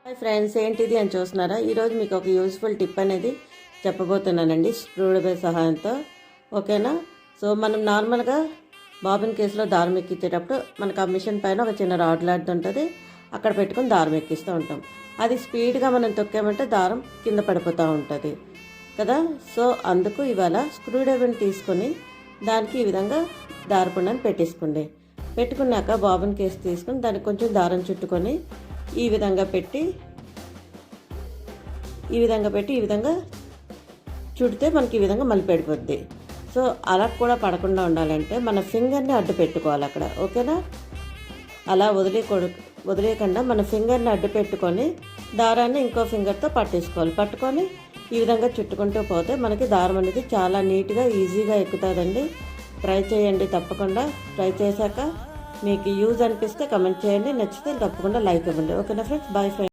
Hi friends, ఏంటిది అని చూస్తున్నారా? ఈరోజు మీకు ఒక యూస్ఫుల్ టిప్ అనేది చెప్పబోతున్నానండి, స్క్రూ డ్రైవర్ సహాయంతో. ఓకేనా? సో మనం నార్మల్గా బాబిన్ కేసులో దారం ఎక్కించేటప్పుడు మనకు ఆ మిషన్ పైన ఒక చిన్న రాడ్ లాంటిది ఉంటుంది, అక్కడ పెట్టుకొని దారం ఎక్కిస్తూ ఉంటాం. అది స్పీడ్గా మనం తొక్కామంటే దారం కింద పడిపోతూ ఉంటుంది కదా. సో అందుకు ఇవాళ స్క్రూ డ్రైవర్ని తీసుకొని దానికి ఈ విధంగా దారపుండని పెట్టేసుకోండి. పెట్టుకున్నాక బాబిన్ కేసు తీసుకొని దానికి కొంచెం దారం చుట్టుకొని ఈ విధంగా పెట్టి ఈ విధంగా చుడితే మనకి ఈ విధంగా మళ్ళీ పెడిపోద్ది. సో అలా కూడా పడకుండా ఉండాలంటే మన ఫింగర్ని అడ్డు పెట్టుకోవాలి అక్కడ. ఓకేనా? అలా వదిలేయకుండా మన ఫింగర్ని అడ్డు పెట్టుకొని దారాన్ని ఇంకో ఫింగర్తో పట్టుకొని ఈ విధంగా చుట్టుకుంటూ పోతే మనకి దారం అనేది చాలా నీట్గా ఈజీగా ఎక్కుతుందండి. ట్రై చేయండి, తప్పకుండా ట్రై చేశాక మీకు యూజ్ అనిపిస్తే కమెంట్ చేయండి, నచ్చితే తప్పకుండా లైక్ ఇవ్వండి. ఓకేనా ఫ్రెండ్స్? Bye friends.